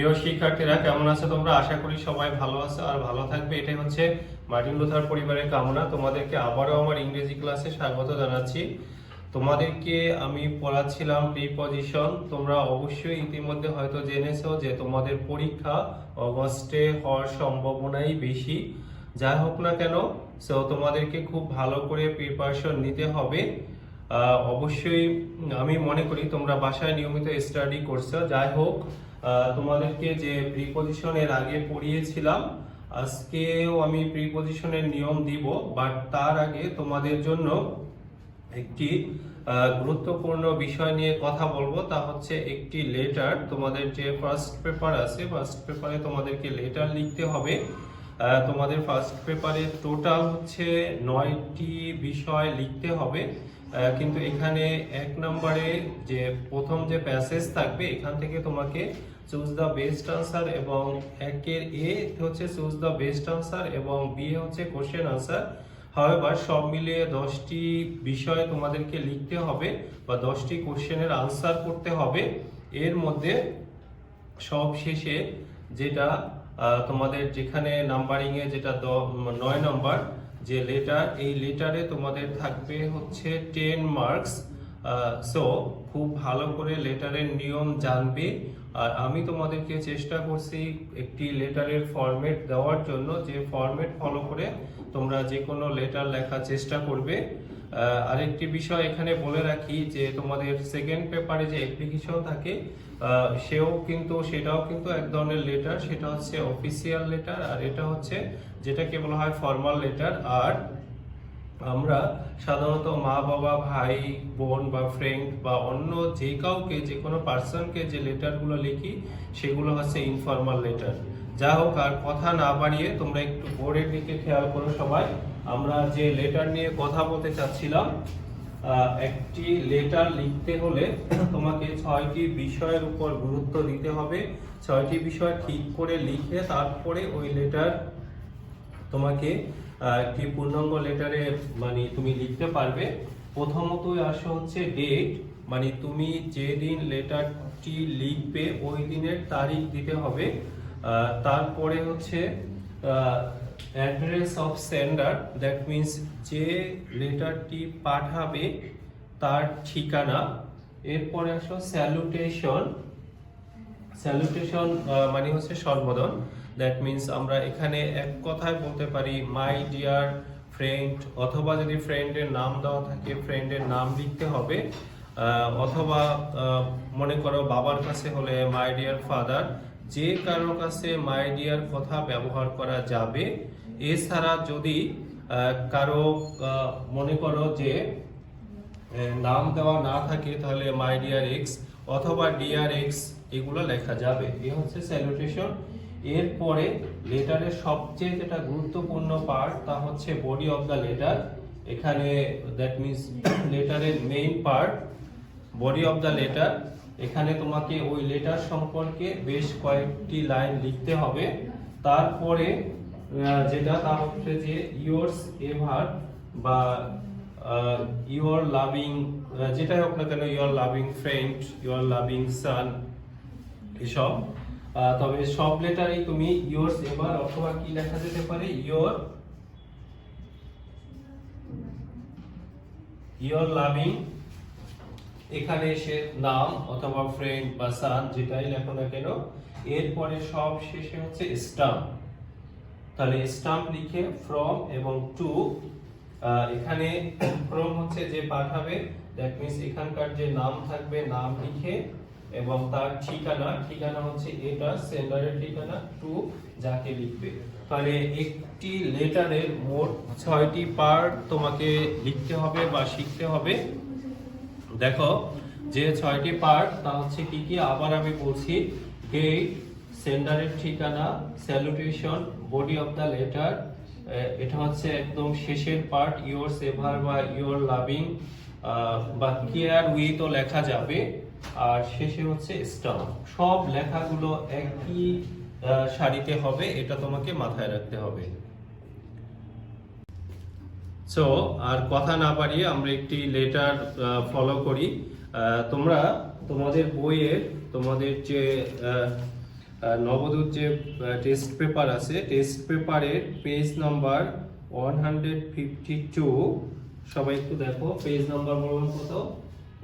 প্রিয় শিক্ষার্থীরা কেমন আছো তোমরা? আশা করি সবাই ভালো আছো আর ভালো থাকবে, এটাই হচ্ছে মার্টিন লুথার পরিবারের কামনা। তোমাদেরকে আবারও আমার ইংরেজি ক্লাসে স্বাগত জানাচ্ছি। তোমাদেরকে আমি পড়াচ্ছিলাম প্রিপজিশন। তোমরা অবশ্যই ইতিমধ্যে হয়তো জেনেছো যে তোমাদের পরীক্ষা অগস্টে হওয়ার সম্ভাবনাই বেশি। যাই হোক না কেন, সো তোমাদেরকে খুব ভালো করে প্রিপারেশন নিতে হবে। অবশ্যই আমি মনে করি তোমরা বাসায় নিয়মিত স্টাডি করছো। যাই হোক, তোমাদেরকে যে প্রিপজিশনের আগে পড়িয়েছিলাম, আজকেও আমি প্রিপজিশনের নিয়ম দিব, বাট তার আগে তোমাদের জন্য একটি গুরুত্বপূর্ণ বিষয় নিয়ে কথা বলবো। তা হচ্ছে একটি লেটার। তোমাদের যে ফার্স্ট পেপার আছে, ফার্স্ট পেপারে তোমাদেরকে লেটার লিখতে হবে। তোমাদের ফার্স্ট পেপারে টোটাল হচ্ছে 9টি বিষয় লিখতে হবে, কিন্তু এখানে 1 নম্বরে যে প্রথম যে প্যাসেজ থাকবে এখান থেকে তোমাকে চুজ দ্য বেস্ট আনসার, এবং 1-এর এ হচ্ছে চুজ দ্য বেস্ট আনসার এবং বি হচ্ছে কোশ্চেন আনসার। হাওয়েভার সব মিলিয়ে 10টি বিষয় তোমাদেরকে লিখতে হবে বা 10টি কোশ্চেনের আনসার করতে হবে। এর মধ্যে সব শেষে যেটা তোমাদের যেখানে নাম্বারিং এ যেটা 9 নম্বর যে লেটার, এই লেটারে তোমাদের থাকবে হচ্ছে 10 মার্কস। সো খুব ভালো করে লেটারের নিয়ম জানবে। আর আমি তোমাদেরকে চেষ্টা করছি একটি লেটারের ফরম্যাট দেওয়ার জন্য, যে ফরম্যাট ফলো করে তোমরা যে কোনো লেটার লেখার চেষ্টা করবে। আরেকটি বিষয় এখানে বলে রাখি যে তোমাদের সেকেন্ড পেপারে যে অ্যাপ্লিকেশন থাকে, সেটাও কিন্তু এক ধরনের লেটার। সেটা হচ্ছে অফিসিয়াল লেটার, আর এটা হচ্ছে যেটাকে বলা হয় ফর্মাল লেটার। আর আমরা সাধারণত মা বাবা, ভাই বোন বা ফ্রেন্ড বা অন্য যে কাউকে, যে কোনো পার্সনকে যে লেটারগুলো লিখি সেগুলো হচ্ছে ইনফর্মাল লেটার। যা হোক, আর কথা না বাড়িয়ে তোমরা একটু বোর্ডের দিকে খেয়াল করো সবাই। আমরা যে লেটার নিয়ে কথা বলতে চাচ্ছিলাম, একটি লেটার লিখতে হলে তোমাকে 6টি বিষয়ের উপর গুরুত্ব দিতে হবে। 6টি বিষয় ঠিক করে লিখে তারপরে ওই লেটার তোমাকে একটি পূর্ণাঙ্গ লেটারে মানে তুমি লিখতে পারবে। প্রথমতই আসে হচ্ছে ডেট, মানে তুমি যেদিন লেটারটি লিখবে ওই দিনের তারিখ দিতে হবে। তারপরে হচ্ছে address of sender, that means যে লেটারটি পাঠাবে তার ঠিকানা। এরপরে আসো স্যালুটেশন। স্যালুটেশন মানে হচ্ছে সম্বোধন। দ্যাট মিন্স আমরা এখানে এক কথায় বলতে পারি মাই ডিয়ার ফ্রেন্ড, অথবা যদি ফ্রেন্ডের নাম দেওয়া থাকে ফ্রেন্ডের নাম লিখতে হবে, অথবা মনে করো বাবার কাছে হলে মাই ডিয়ার ফাদার। যে কারোর কাছে মাই ডিয়ার কথা ব্যবহার করা যাবে। এছাড়া যদি কারো মনে করো যে নাম দেওয়া না থাকে তাহলে মাই ডিয়ার এক্স অথবা ডিয়ার এক্স এগুলো লেখা যাবে। এই হচ্ছে স্যালুটেশন। এরপরে লেটারের সবচেয়ে যেটা গুরুত্বপূর্ণ পার্ট তা হচ্ছে বডি অফ দ্য লেটার। এখানে দ্যাট মিন্স লেটারের main part body of the letter. এখানে তোমাকে ওই লেটার সম্পর্কে বেশ কয়েকটি লাইন লিখতে হবে। তারপরে যেটা তা হচ্ছে যে ইয়োরস এভার বা ইউর লাভিং, যেটাই হোক না কেন, your loving friend, your loving son, এসব। তবে সব লেটারেই তুমি ইয়োরস এভার অথবা কি লেখা যেতে পারে ইউর লাভিং, এখানে এসে নাম অথবা ফ্রেন্ড বা সান যেটাই লেখো না কেন। এরপরে সব শেষে হচ্ছে স্টাম্প। তাহলে স্টাম্প লিখে ফ্রম এবং টু। এখানে ফ্রম হচ্ছে যে পাঠাবে, দ্যাট মিন্স এখানকার যে নাম থাকবে নাম লিখে, এবং তার ঠিকানা হচ্ছে এটা সেন্ডারের ঠিকানা, টু যাকে লিখবে। তাহলে একটি লেটারের মোট 6টি পার্ট তোমাকে লিখতে হবে বা শিখতে হবে। দেখো যে 6টি পার্ট তা হচ্ছে কি কি, আবার আমি বলছি। ডেট, সেন্ডারের ঠিকানা, salutation, body of the letter, এটা হচ্ছে একদম শেষের পার্ট ইয়োরস এভার বা ইয়োর লাভিং বা কেয়ার উইথও লেখা যাবে, আর শেষে হচ্ছে স্টাম্প। সব লেখাগুলো একই সারিতে হবে, এটা তোমাকে মাথায় রাখতে হবে। সো আর কথা না বাড়িয়ে আমরা একটি লেটার ফলো করি। তোমরা তোমাদের বইয়ের তোমাদের যে নবোদয় যে টেস্ট পেপার আছে, টেস্ট পেপারের পেজ নাম্বার 152। সবাই একটু দেখো পেজ নাম্বার বলুন কত?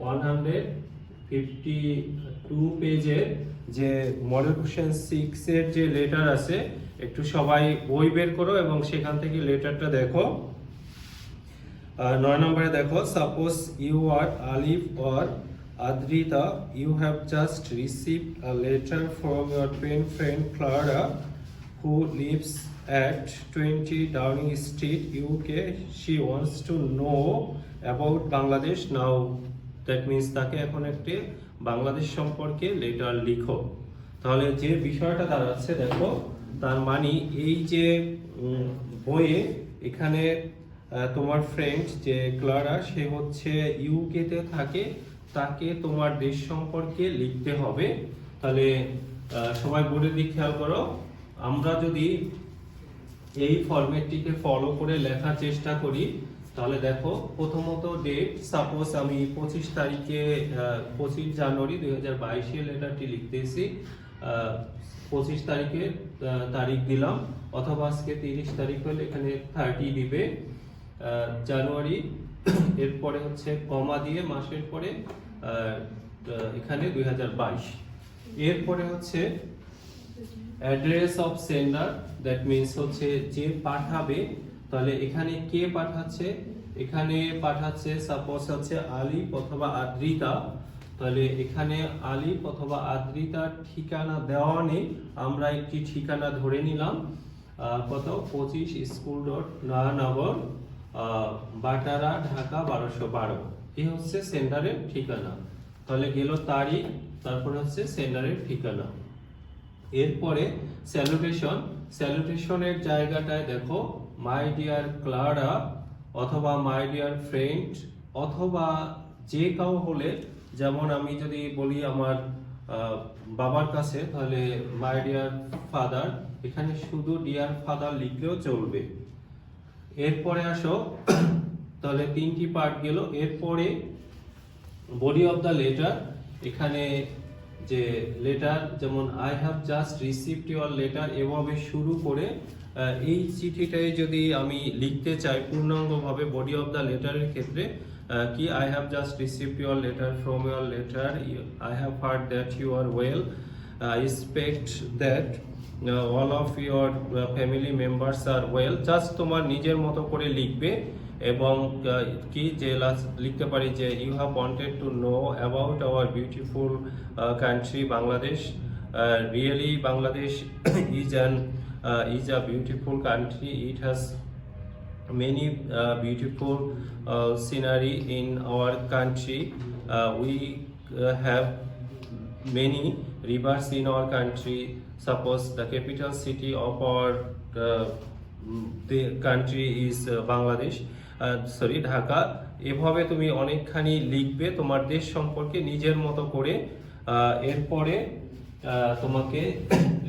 152 পেজের যে মডেল কোশ্চেন 6 এর যে লেটার আছে, একটু সবাই বই বের করো এবং সেখান থেকে লেটারটা দেখো। 9 নম্বরে দেখো, suppose you R Alif or Adrita, you have just received a letter from your pen friend Clara, who lives at 20 Downing Street, UK. She wants to know about Bangladesh now. That means তাকে এখন একটি বাংলাদেশ সম্পর্কে letter লিখো। তাহলে যে বিষয়টা দাঁড়াচ্ছে দেখো, তার মানে এই যে বইয়ে এখানে তোমার ফ্রেন্ড যে ক্লারা, সে হচ্ছে ইউকে তে থাকে, তাকে তোমার দেশ সম্পর্কে লিখতে হবে। তাহলে সবাই বোর্ডের দিকে খেয়াল করো, আমরা যদি এই ফরম্যাটটিকে ফলো করে লেখার চেষ্টা করি তাহলে দেখো, প্রথমত ডেট, সাপোজ আমি 25 তারিখে 25 জানুয়ারি 2022 এর লেটারটি লিখতেছি, 25 তারিখে তারিখ দিলাম, অথবা আজকে 30 তারিখ হলে এখানে 30 দিবে জানুয়ারি, এরপরে হচ্ছে কমা দিয়ে মাসের পরে এখানে 2022। এরপরে হচ্ছে address of sender, that means হচ্ছে যে পাঠাবে। তাহলে এখানে কে পাঠাচ্ছে? এখানে পাঠাচ্ছে সাপোজ হচ্ছে আলিফ অথবা আদ্রিতা। তাহলে এখানে আলিফ অথবা আদ্রিতার ঠিকানা দেওয়া নেই, আমরা একটি ঠিকানা ধরে নিলাম, কত? 25 স্কুল রোড, নয়ানগর, বাটারা, ঢাকা 1212। এই হচ্ছে সেন্ডারের ঠিকানা। তাহলে গেল তারিখ, তারপরে হচ্ছে সেন্ডারের ঠিকানা। এরপরে স্যালুটেশন, স্যালুটেশনের জায়গাটায় দেখো মাই ডিয়ার ক্লারা অথবা মাই ডিয়ার ফ্রেন্ড, অথবা যে কাউ হলে, যেমন আমি যদি বলি আমার বাবার কাছে, তাহলে মাই ডিয়ার ফাদার, এখানে শুধু ডিয়ার ফাদার লিখলেও চলবে। এরপরে আসো, তাহলে 3টি পার্ট গেল। এরপরে বডি অফ দ্য লেটার, এখানে যে লেটার, যেমন I have just received your letter, এভাবে শুরু করে এই চিঠিটাই যদি আমি লিখতে চাই পূর্ণাঙ্গভাবে বডি অফ দ্য লেটারের ক্ষেত্রে, কি I have just received your letter, from your letter I have heard that you are well, I expect that all of your family members are well. Just তোমার নিজের মতো করে লিখবে এবং কি যে লিখতে পারি যে you have wanted to know about our beautiful country Bangladesh, really Bangladesh is a beautiful country. It has many beautiful scenery in our country. We have many rivers in our country. Suppose the capital city of our the country is Bangladesh, sorry, Dhaka. এভাবে তুমি অনেকখানি লিখবে তোমার দেশ সম্পর্কে নিজের মতো করে। এরপরে তোমাকে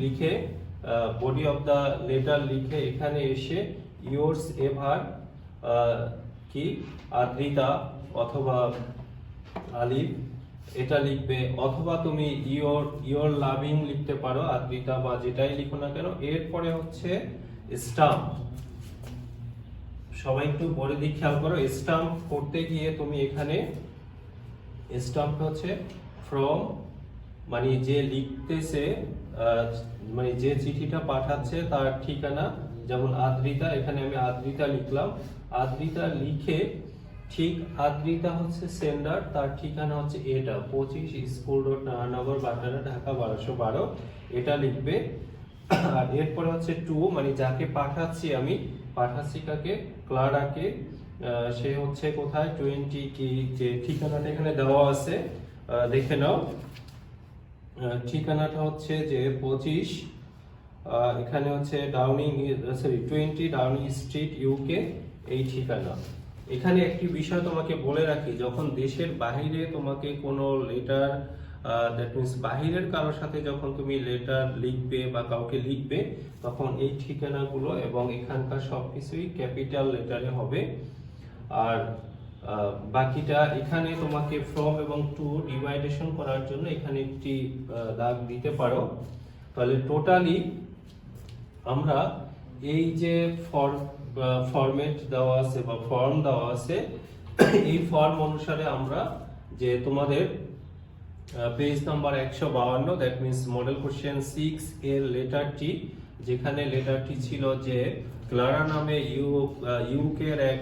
লিখে বডি অফ দ্য লেটার লিখে এখানে এসে ইয়োর্স এভার কি আদ্রিতা অথবা আলিফ এটা লিখবে, অথবা তুমি ইয়োর লাভিং লিখতে পারো, আদ্রিতা বা যেটাই লিখো না কেন। এরপরে হচ্ছে স্টাম্প, সবাই একটু বড় দিক খেয়াল করো। স্টাম্প করতে গিয়ে তুমি এখানে স্টাম্প হচ্ছে ফ্রম, মানে যে লিখতেছে, মানে যে চিঠিটা পাঠাচ্ছে তার ঠিকানা, যেমন আদ্রিতা, এখানে আমি আদ্রিতা লিখলাম। আদ্রিতা লিখে ঠিক আদ্রিতা হচ্ছে সেন্ডার, তার ঠিকানা হচ্ছে এটা 25 স্কুল রোড, নয়ানগর, বাটারা, ঢাকা 1212, এটা লিখবে। আর এরপরে হচ্ছে টু, মানে যাকে পাঠাচ্ছি আমি, পাঠাচ্ছি কাকে? ক্লারাকে। সে হচ্ছে কোথায়? 20 কি যে ঠিকানাটা এখানে দেওয়া আছে, দেখে নাও। ঠিকানাটা হচ্ছে যে 25, এখানে হচ্ছে 20 ডাউনিং স্ট্রিট, ইউকে, এই ঠিকানা। এখানে একটি বিষয় তোমাকে বলে রাখি, যখন দেশের বাহিরে তোমাকে কোনো লেটার, দ্যাট মিন্স বাহিরের কারোর সাথে যখন তুমি লেটার লিখবে বা কাউকে লিখবে, তখন এই ঠিকানাগুলো এবং এখানকার সবকিছুই ক্যাপিটাল লেটারে হবে। আর বাকিটা এখানে তোমাকে ফ্রম এবং টু ডিভাইডেশন করার জন্য এখানে একটি দাগ দিতে পারো। তাহলে টোটালি আমরা এই যে ফরম্যাট দেওয়া আছে বা ফর্ম দেওয়া আছে, এই ফর্ম অনুসারে আমরা যে তোমাদের page number 152, that means model question 6 এর লেটারটি, যেখানে লেটারটি ছিল যে ক্লারা নামে ইউকে এর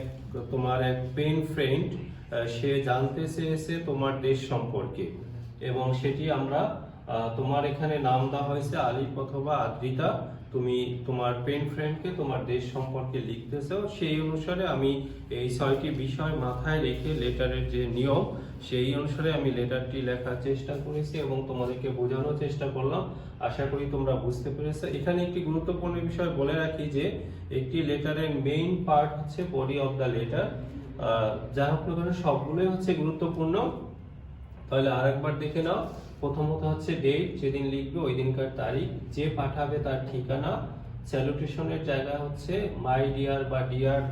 তোমার এক পেন ফ্রেন্ড, সে জানতে চেয়েছে তোমার দেশ সম্পর্কে, এবং সেটি আমরা তোমার এখানে নাম দেওয়া হয়েছে আলিফ অথবা আদ্রিতা। তুমি তোমার পেন ফ্রেন্ডকে তোমার দেশ সম্পর্কে লিখতেছো, সেই অনুসারে আমি এই 6টি বিষয় মাথায় রেখে লেটারের যে নিয়ম সেই অনুসারে আমি লেটারটি লেখার চেষ্টা করেছি এবং তোমাদেরকে বোঝানোর চেষ্টা করলাম। আশা করি তোমরা বুঝতে পেরেছো। এখানে একটি গুরুত্বপূর্ণ বিষয় বলে রাখি যে একটি লেটারের মেইন পার্ট হচ্ছে বডি অফ দ্য লেটার। যা হোক না কেন সবগুলোই হচ্ছে গুরুত্বপূর্ণ। তাহলে আরেকবার দেখে নাও। প্রথমত হচ্ছে ডেট, যেদিন লিখবে ওই দিনকার তারিখ, যে পাঠাবে তার ঠিকানা, স্যালুটেশনের জায়গা হচ্ছে মাই ডিয়ার বা ডিয়ার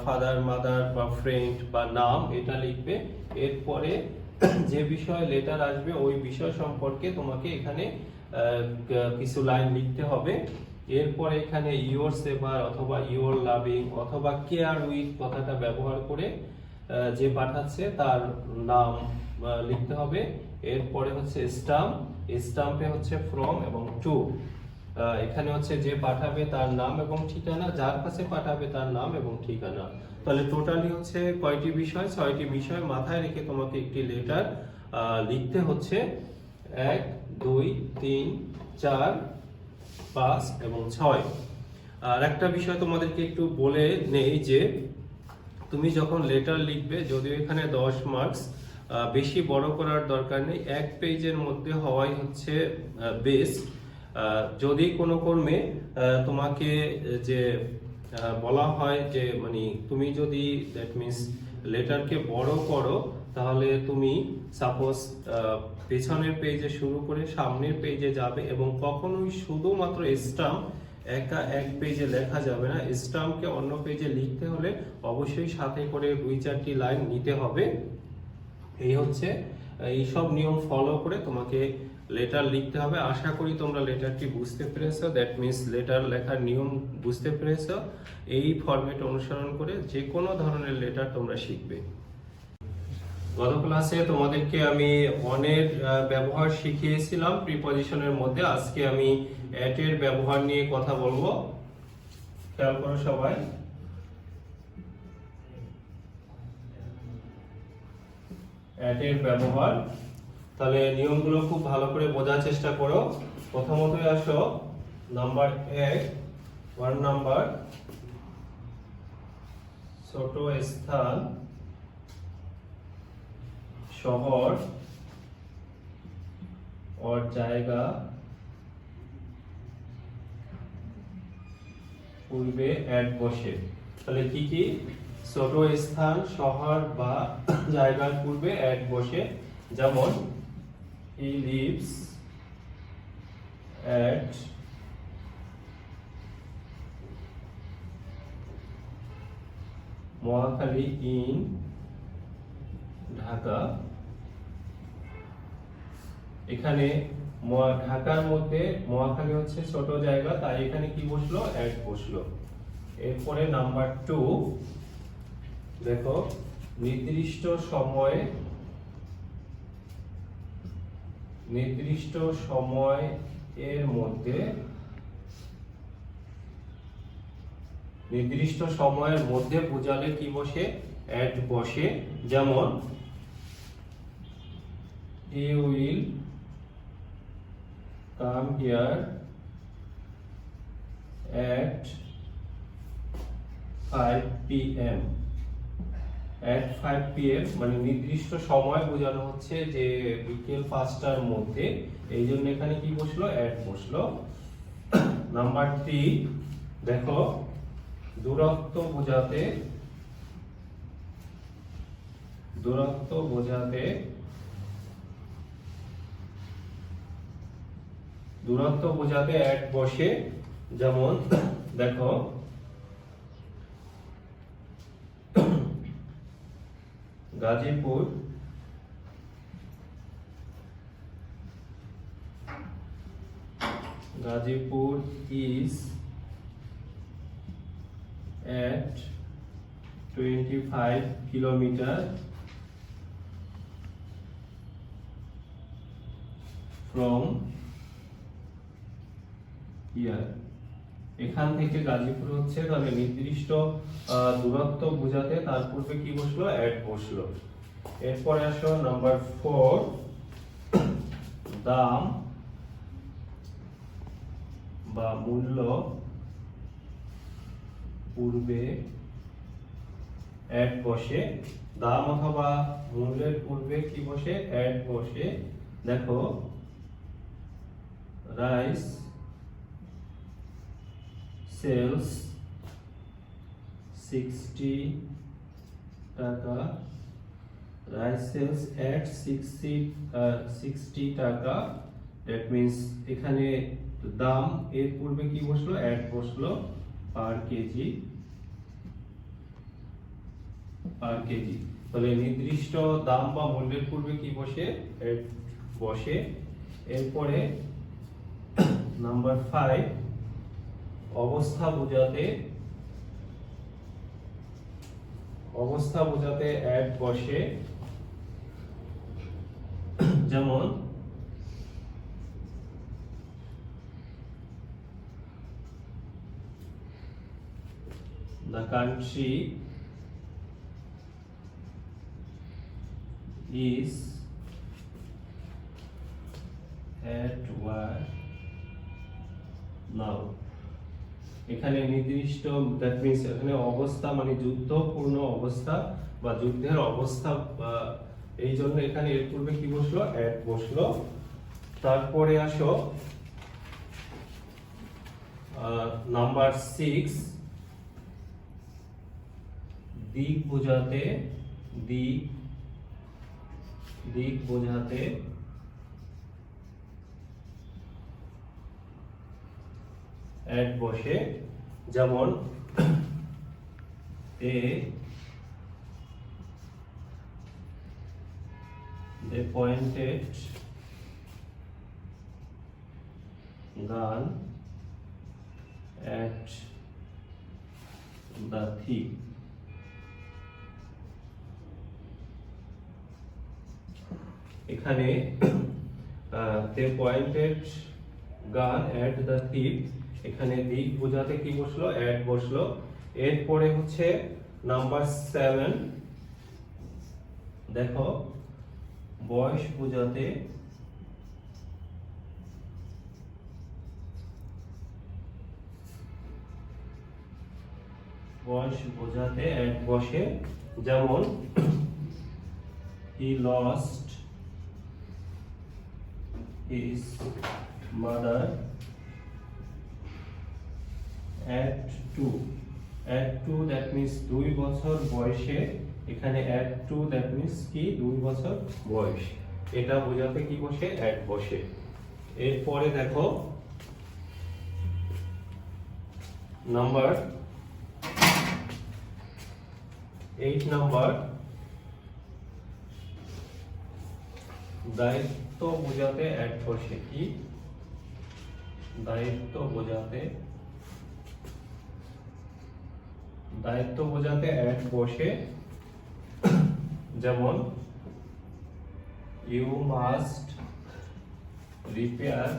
ফাদার মাদার বা ফ্রেন্ড বা নাম, এটা লিখবে। এরপরে যে বিষয়ে লেটার আসবে ওই বিষয় সম্পর্কে তোমাকে এখানে কিছু লাইন লিখতে হবে। এরপরে এখানে ইওর সেভার অথবা ইওর লাভিং অথবা কেয়ার উইথ কথাটা ব্যবহার করে যে পাঠাচ্ছে তার নাম লিখতে হবে। এরপরে হচ্ছে স্টাম্প, স্টাম্পে হচ্ছে ফ্রম এবং টু, এখানে হচ্ছে যে পাঠাবে তার নাম এবং ঠিকানা, যার কাছে পাঠাবে তার নাম এবং ঠিকানা। তাহলে টোটালি হচ্ছে কয়টি বিষয়? 6টি বিষয় মাথায় রেখে তোমাকে একটি লেটার লিখতে হচ্ছে। 1 2 3 4 5 এবং 6। আর একটা বিষয় তোমাদেরকে একটু বলে নেই যে তুমি যখন লেটার লিখবে, যদিও এখানে 10 মার্কস, বেশি বড় করার দরকার নেই, 1 পেজের মধ্যে হওয়াই হচ্ছে বেস্ট। যদি কোনো কর্মে তোমাকে যে বলা হয় যে মানে তুমি যদি দ্যাট মিন্স লেটারকে বড় করো, তাহলে তুমি সাপোজ পেছনের পেজে শুরু করে সামনের পেজে যাবে এবং কখনোই শুধুমাত্র স্টাম্প একা 1 পেজে লেখা যাবে না। স্টাম্পকে অন্য পেজে লিখতে হলে অবশ্যই সাথে করে 2-4টি লাইন নিতে হবে। এই হচ্ছে এই সব নিয়ম ফলো করে তোমাকে লেটার লিখতে হবে। আশা করি তোমরা লেটারটি বুঝতে পেরেছো, দ্যাট মিন্স লেটার লেখার নিয়ম বুঝতে পেরেছো। এই ফরম্যাট অনুসরণ করে যে কোনো ধরনের লেটার তোমরা শিখবে। গত ক্লাসে তোমাদেরকে আমি অনের ব্যবহার শিখিয়েছিলাম প্রিপজিশনের মধ্যে। আজকে আমি এট এর ব্যবহার নিয়ে কথা বলবো। খেয়াল করো সবাই। এট এর ব্যবহার, তাহলে নিয়মগুলো খুব ভালো করে বোঝার চেষ্টা করো। প্রথমতই আসো নাম্বার 1 নাম্বার, ছোট স্থান, শহর और জায়গা পূর্বে এট বসে। তাহলে কি কি? ছোট স্থান, শহর বা জায়গার পূর্বে এট বসে। যেমন he lives at Mohakhali in Dhaka. এখানে ঢাকার মধ্যে মহাখালী হচ্ছে ছোট জায়গা, তাই এখানে কি বসলো? এট বসলো। এরপরে নাম্বার 2 দেখো, নির্দিষ্ট সময় এর মধ্যে, নির্দিষ্ট সময়ের মধ্যে বোঝালে কি বসে? এট বসে। যেমন he will come here at 5 PM। at 5 PM মানে নির্দিষ্ট সময় বোঝানো হচ্ছে যে বিকেল 5টার মধ্যে, এই জন্য এখানে কি বসলো? এট বসলো। নাম্বার 3 দেখো, দূরত্ব বোঝাতে এট বসে। যেমন দেখো Gazipur Gazipur is at 25 kilometer from here. এখান থেকে গাজীপুর হচ্ছে, তাহলে নির্দিষ্ট দূরত্ব বোঝাতে তার পূর্বে কি বসলো, অ্যাট বসলো। এরপরে আসো নাম্বার 4, দাম বা মূল্য পূর্বে অ্যাট বসে। দাম অথবা মূল্যের পূর্বে কি বসে, অ্যাট বসে। দেখো রাইস সেলস 60 টাকা, রাইস সেলস এট 60 টাকা। দ্যাট মিন্স এখানে দাম এর পূর্বে কি বসলো, অ্যাট বসলো, পার কেজি, পার কেজি। তাহলে নির্দিষ্ট দাম বা মূল্যের পূর্বে কি বসে, অ্যাট বসে। এরপরে নাম্বার 5, অবস্থা বোঝাতে, অবস্থা বোঝাতে অ্যাট বসে। যেমন the country is at war now. এখানে নির্দিষ্ট, দ্যাট মিন্স এখানে অবস্থা মানে যুদ্ধপূর্ণ অবস্থা বা যুদ্ধের অবস্থা, এই জন্য এখানে এর পূর্বে কি বসলো, অ্যাট বসলো। তারপরে আসো নাম্বার 6, দিক বোঝাতে, দিক বোঝাতে অ্যাট বসে। যেমন they pointed gun at the thief. এখানে they pointed gun at the thief, এখানে দিক বোঝাতে কি বসলো, অ্যাট বসলো। এরপরে হচ্ছে নাম্বার 7, দেখো বয়স বোঝাতে, বয়স বোঝাতে অ্যাট বসে। যেমন he lost his mother at 2, that means 2 বছর বয়সে। এখানে at 2 that means কি 2 বছর বয়স, এটা বোঝাতে কি বসে, অ্যাট বসে। এরপরে দেখো নাম্বার 8 নাম্বার, দায়িত্ব বোঝাতে অ্যাট বসে। কি দায়িত্ব বোঝাতে, দায়িত্ব বোঝাতে অ্যাট বসে। যেমন you must repair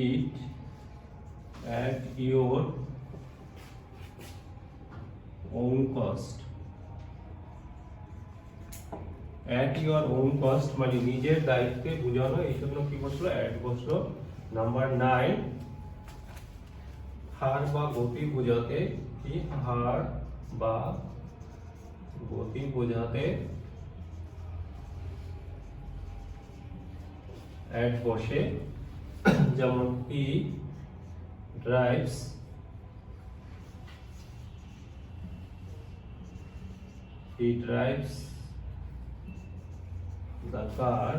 it at your own cost. at your own cost মানে নিজের দায়িত্বে বোঝানো, এই জন্য কি বসলো, অ্যাট বসলো। নাম্বার 9, হার বা গতি বোঝাতে, কি হার বা গতি বোঝাতে অ্যাট বসে। যেমন he drives the car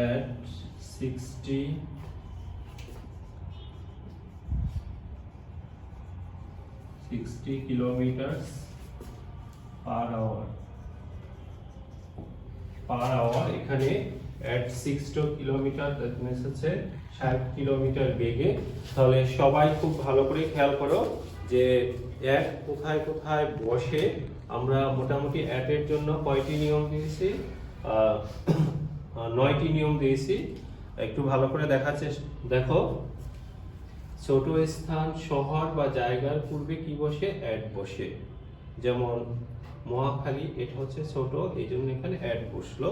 at 60 kilometers per hour. Per hour, এখানে at 60 কিলোমিটার, দ্যাট মিন্স হচ্ছে 60 কিলোমিটার বেগে। তাহলে সবাই খুব ভালো করে খেয়াল করো যে অ্যাট কোথায় কোথায় বসে। আমরা মোটামুটি অ্যাটের জন্য কয়টি নিয়ম দিয়েছি? 9টি নিয়ম দিয়েছি। একটু ভালো করে দেখাচ্ছে, দেখো ছোট স্থান, শহর বা জায়গার পূর্বে কি বসে? অ্যাট বসে। যেমন মহাখালী, এটা হচ্ছে ছোট, এই জন্য এখানে অ্যাট বসলো।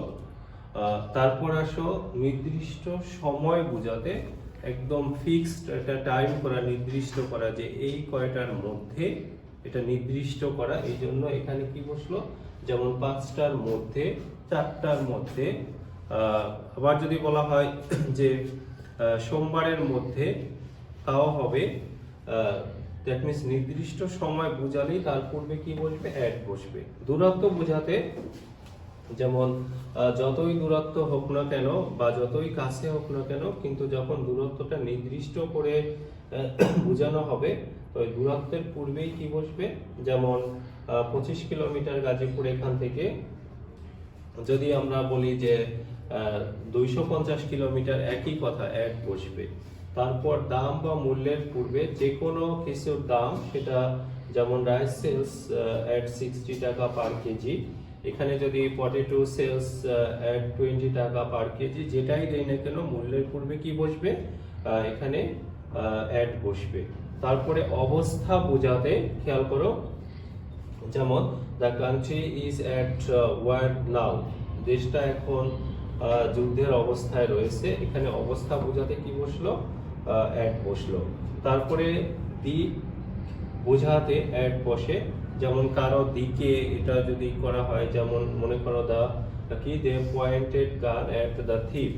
তারপর আসো নির্দিষ্ট সময় বোঝাতে, একদম ফিক্সড একটা টাইম করা, নির্দিষ্ট করা যে এই কয়টার মধ্যে, এটা নির্দিষ্ট করা, এই জন্য এখানে কি বসলো? যেমন 5টার মধ্যে, 4টার মধ্যে। আবার যদি বলা হয় যে সোমবারের মধ্যে, তাও হবে। দ্যাট মিন্স নির্দিষ্ট সময় বোঝালেই তার পূর্বে কি বসবে? অ্যাট বসবে। দূরত্ব বোঝাতে, যেমন যতই দূরত্ব হোক না কেন বা যতই কাছে হোক না কেন, কিন্তু যখন দূরত্বটা নির্দিষ্ট করে বোঝানো হবে, তো ওই দূরত্বের পূর্বেই কি বসবে? যেমন 25 কিলোমিটার গাজীপুর এখান থেকে, যদি আমরা বলি যে 250 কিলোমিটার, একই কথা, অ্যাট বসবে। তারপর দাম বা মূল্যের পূর্বে যে কোনো কিছুর দাম, সেটা যেমন রাইস সেলস at 60 টাকা পার কেজি, এখানে যদি পটেটো সেলস at 20 টাকা পার কেজি, যেটাই দেই না কেন মূল্যের পূর্বে কি বসবে? এখানে অ্যাট বসবে। তারপরে অবস্থা বোঝাতে খেয়াল করো, যেমন the country is at war now, দেশটা এখন যুদ্ধের অবস্থায় রয়েছে, এখানে অবস্থা বোঝাতে কি বসলো? অ্যাট বসলো। তারপরে দিক বোঝাতে অ্যাট বসে, যেমন কারো দিকে এটা যদি করা হয়, যেমন মনে করো দে পয়েন্টেড গান অ্যাট দ্য থিপ,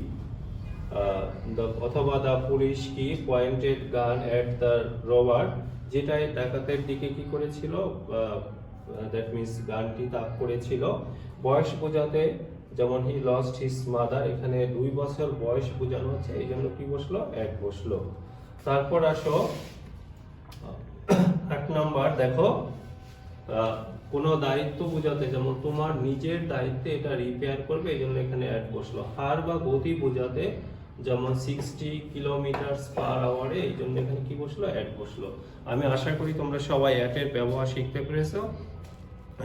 অথবা দ্য পুলিশ কি পয়েন্টেড গান অ্যাট দ্য রোবার, যেটাই ডাকাতের দিকে কি করেছিল? দ্যাট মিন্স গানটি তাক করেছিল। বয়স বোঝাতে, যেমন হি লস্ট হিজ মাদার, এখানে 2 বছর বয়স বোঝানো হচ্ছে, এই জন্য কি বসলো? অ্যাট বসলো। তারপর আসো 8 নাম্বার, দেখো কোনো দায়িত্ব বোঝাতে, যেমন তোমার নিজের দায়িত্বে এটা রিপেয়ার করবে, এই জন্য এখানে অ্যাট বসলো। হার বা গতি বোঝাতে, যেমন 60 কিলোমিটার পার আওয়ারে, এই জন্য এখানে কি বসলো? অ্যাট বসলো। আমি আশা করি তোমরা সবাই অ্যাটের ব্যবহার শিখতে পেরেছো।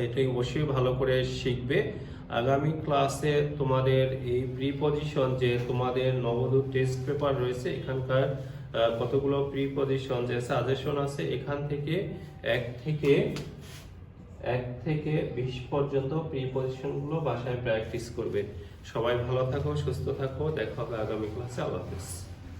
এটাই অবশ্যই ভালো করে শিখবে। আগামী ক্লাসে তোমাদের এই প্রিপজিশন, যে তোমাদের নবোদয় টেস্ট পেপার রয়েছে, এখানকার কতগুলো প্রিপজিশন যে সাজেশন আছে, এখান থেকে 1 থেকে 20 পর্যন্ত প্রিপজিশনগুলো বাসায় প্র্যাকটিস করবে। সবাই ভালো থাকো, সুস্থ থাকো, দেখা হবে আগামী ক্লাসে। আল্লাহ হাফেজ।